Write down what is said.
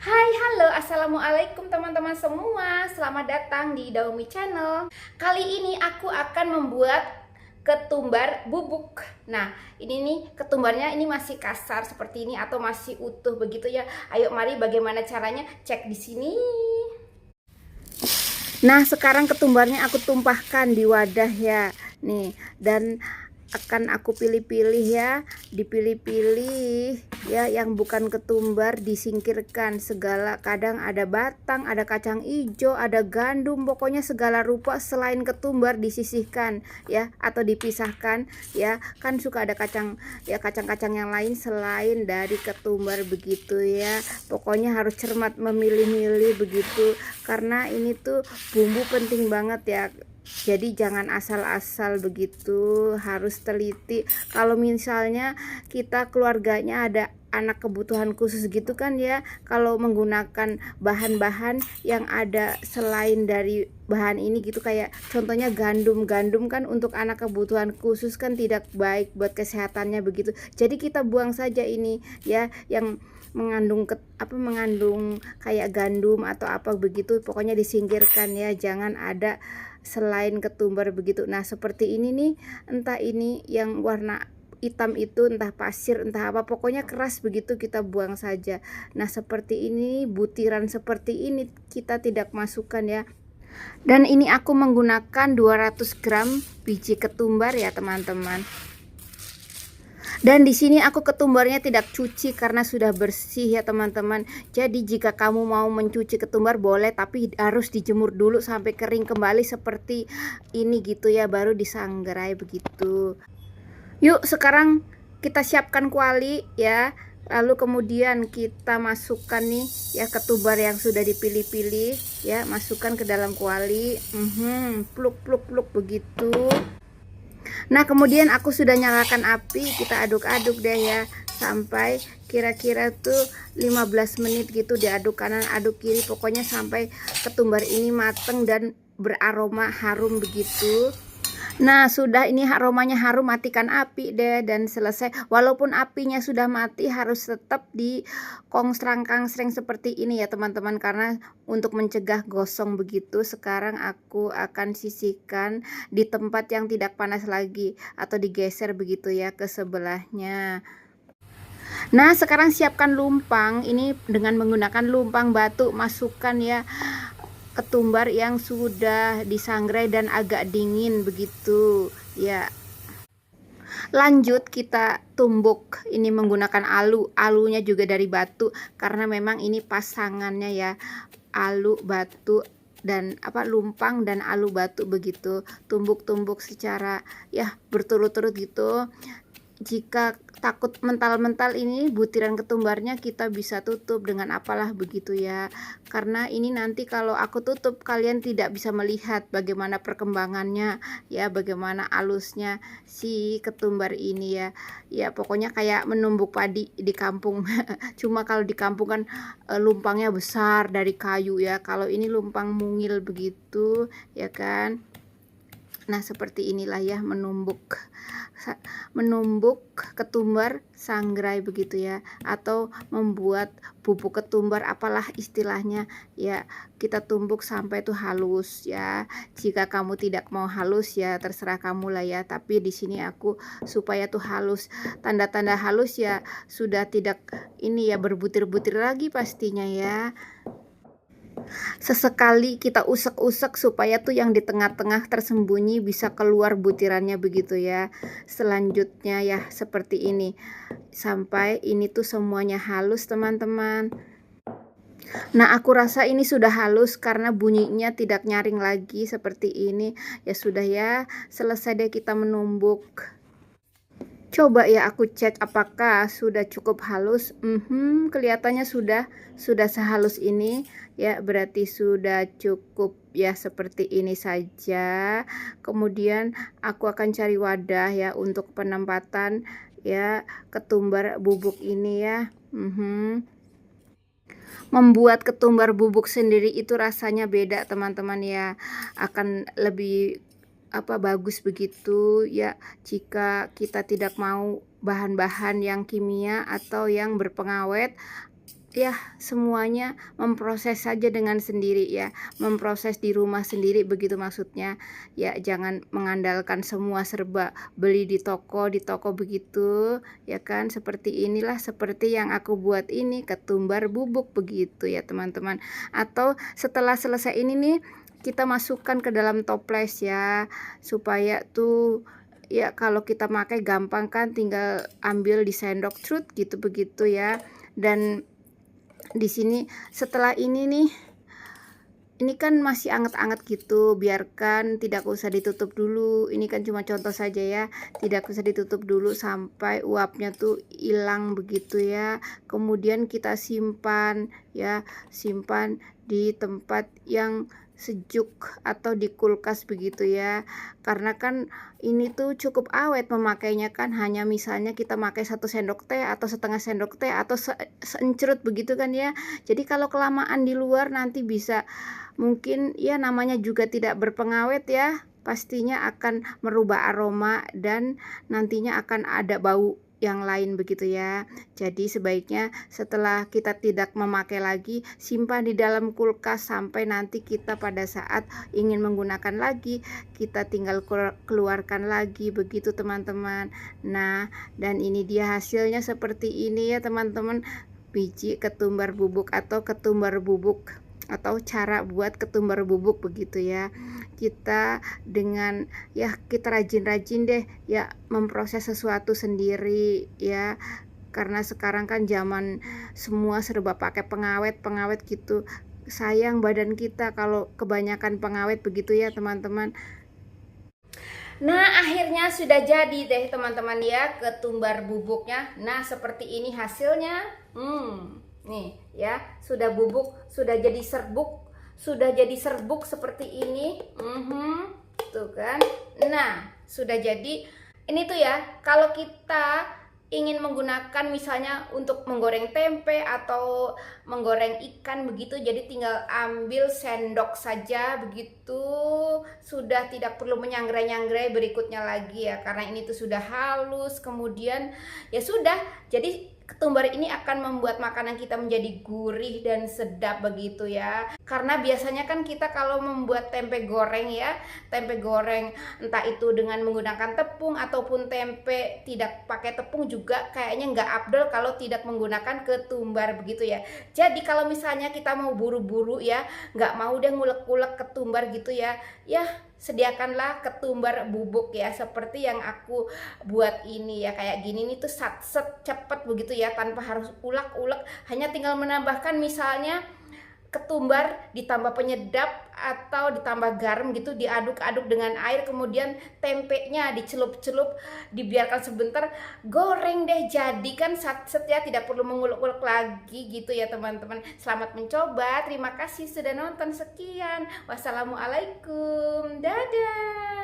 Hai, halo, assalamualaikum teman-teman semua. Selamat datang di Daumi Channel. Kali ini aku akan membuat ketumbar bubuk. Nah, ini nih ketumbarnya ini masih kasar seperti ini atau masih utuh begitu ya. Ayo mari bagaimana caranya, cek di sini. Nah, sekarang ketumbarnya aku tumpahkan di wadah ya. Nih, dan akan aku pilih-pilih ya, dipilih-pilih ya, yang bukan ketumbar disingkirkan segala. Kadang ada batang, ada kacang hijau, ada gandum, pokoknya segala rupa selain ketumbar disisihkan ya, atau dipisahkan ya. Kan suka ada kacang ya, kacang-kacang yang lain selain dari ketumbar begitu ya. Pokoknya harus cermat memilih-milih begitu, karena ini tuh bumbu penting banget ya. Jadi jangan asal-asal begitu, harus teliti. Kalau misalnya kita keluarganya ada anak kebutuhan khusus gitu kan ya, kalau menggunakan bahan-bahan yang ada selain dari bahan ini gitu, kayak contohnya gandum kan untuk anak kebutuhan khusus kan tidak baik buat kesehatannya begitu. Jadi kita buang saja ini ya, yang mengandung mengandung kayak gandum atau apa begitu, pokoknya disingkirkan ya, jangan ada selain ketumbar begitu. Nah, seperti ini nih, entah ini yang warna hitam itu entah pasir entah apa, pokoknya keras begitu, kita buang saja. Nah, seperti ini, butiran seperti ini kita tidak masukkan ya. Dan ini aku menggunakan 200 gram biji ketumbar ya teman-teman. Dan di sini aku ketumbarnya tidak cuci karena sudah bersih ya teman-teman. Jadi jika kamu mau mencuci ketumbar boleh, tapi harus dijemur dulu sampai kering kembali seperti ini gitu ya, baru disangrai begitu. Yuk sekarang kita siapkan kuali ya. Lalu kemudian kita masukkan nih ya ketumbar yang sudah dipilih-pilih ya, masukkan ke dalam kuali. Pluk begitu. Nah, kemudian aku sudah nyalakan api, kita aduk-aduk deh ya, sampai kira-kira tuh 15 menit gitu, diaduk kanan aduk kiri, pokoknya sampai ketumbar ini mateng dan beraroma harum begitu. Nah, sudah ini aromanya harum, matikan api deh dan selesai. Walaupun apinya sudah mati, harus tetap di kongsrang-kangsreng seperti ini ya teman-teman, karena untuk mencegah gosong begitu. Sekarang aku akan sisihkan di tempat yang tidak panas lagi atau digeser begitu ya ke sebelahnya. Nah, sekarang siapkan lumpang. Ini dengan menggunakan lumpang batu, masukkan ya ketumbar yang sudah disangrai dan agak dingin begitu ya. Lanjut kita tumbuk, ini menggunakan alunya juga dari batu karena memang ini pasangannya ya, alu batu dan lumpang dan alu batu begitu. Tumbuk-tumbuk secara ya berturut-turut gitu. Jika takut mental-mental ini butiran ketumbarnya, kita bisa tutup dengan apalah begitu ya, karena ini nanti kalau aku tutup kalian tidak bisa melihat bagaimana perkembangannya ya, bagaimana alusnya si ketumbar ini ya. Ya pokoknya kayak menumbuk padi di kampung. Cuma kalau di kampung kan lumpangnya besar dari kayu ya, kalau ini lumpang mungil begitu ya kan. Nah, seperti inilah ya menumbuk ketumbar sangrai begitu ya, atau membuat bubuk ketumbar apalah istilahnya ya. Kita tumbuk sampai itu halus ya. Jika kamu tidak mau halus ya terserah kamu lah ya, tapi di sini aku supaya tuh halus. Tanda-tanda halus ya sudah tidak ini ya berbutir-butir lagi pastinya ya. Sesekali kita usek-usek supaya tuh yang di tengah-tengah tersembunyi bisa keluar butirannya begitu ya. Selanjutnya ya seperti ini, sampai ini tuh semuanya halus teman-teman. Nah, aku rasa ini sudah halus karena bunyinya tidak nyaring lagi seperti ini. Ya sudah ya, selesai deh kita menumbuk. Coba ya aku cek apakah sudah cukup halus. Kelihatannya sudah sehalus ini ya, berarti sudah cukup ya, seperti ini saja. Kemudian aku akan cari wadah ya untuk penempatan ya ketumbar bubuk ini ya. Membuat ketumbar bubuk sendiri itu rasanya beda teman-teman ya, akan lebih bagus begitu ya, jika kita tidak mau bahan-bahan yang kimia atau yang berpengawet ya semuanya memproses saja dengan sendiri ya, memproses di rumah sendiri begitu maksudnya ya. Jangan mengandalkan semua serba beli di toko begitu ya kan. Seperti inilah, seperti yang aku buat ini, ketumbar bubuk begitu ya teman-teman. Atau setelah selesai ini nih, kita masukkan ke dalam toples ya, supaya tuh ya kalau kita pakai gampang kan, tinggal ambil di sendok trut gitu begitu ya. Dan di sini setelah ini nih, ini kan masih anget-anget gitu, biarkan, tidak usah ditutup dulu. Ini kan cuma contoh saja ya, tidak usah ditutup dulu sampai uapnya tuh hilang begitu ya. Kemudian kita simpan ya, simpan di tempat yang sejuk atau di kulkas begitu ya. Karena kan ini tuh cukup awet memakainya kan, hanya misalnya kita pakai 1 sendok teh atau setengah sendok teh atau seencerut begitu kan ya. Jadi kalau kelamaan di luar nanti bisa, mungkin ya namanya juga tidak berpengawet ya, pastinya akan merubah aroma dan nantinya akan ada bau yang lain begitu ya. Jadi sebaiknya setelah kita tidak memakai lagi, simpan di dalam kulkas sampai nanti kita pada saat ingin menggunakan lagi, kita tinggal keluarkan lagi begitu teman-teman. Nah, dan ini dia hasilnya seperti ini ya teman-teman, biji ketumbar bubuk atau ketumbar bubuk, atau cara buat ketumbar bubuk begitu ya. Kita dengan ya, kita rajin-rajin deh ya memproses sesuatu sendiri ya, karena sekarang kan zaman semua serba pakai pengawet gitu. Sayang badan kita kalau kebanyakan pengawet begitu ya teman-teman. Nah, akhirnya sudah jadi deh teman-teman ya ketumbar bubuknya. Nah, seperti ini hasilnya. Nih ya, sudah bubuk, sudah jadi serbuk seperti ini. Tuh kan. Nah, sudah jadi. Ini tuh ya, kalau kita ingin menggunakan misalnya untuk menggoreng tempe atau menggoreng ikan begitu, jadi tinggal ambil sendok saja begitu, sudah tidak perlu menyangrai-nyangrai berikutnya lagi ya, karena ini tuh sudah halus. Kemudian ya sudah, jadi ketumbar ini akan membuat makanan kita menjadi gurih dan sedap begitu ya. Karena biasanya kan kita kalau membuat tempe goreng ya, tempe goreng entah itu dengan menggunakan tepung ataupun tempe tidak pakai tepung juga kayaknya nggak afdol kalau tidak menggunakan ketumbar begitu ya. Jadi kalau misalnya kita mau buru-buru ya, nggak mau deh ngulek-ngulek ketumbar gitu ya, ya sediakanlah ketumbar bubuk ya, seperti yang aku buat ini ya, kayak gini nih tuh sat-set cepet begitu ya, tanpa harus ulek-ulek, hanya tinggal menambahkan misalnya ketumbar ditambah penyedap atau ditambah garam gitu, diaduk-aduk dengan air, kemudian tempenya dicelup-celup, dibiarkan sebentar, goreng deh, jadi kan sat-set ya, tidak perlu mengulek-ulek lagi gitu ya teman-teman. Selamat mencoba, terima kasih sudah nonton, sekian, wassalamualaikum, dadah.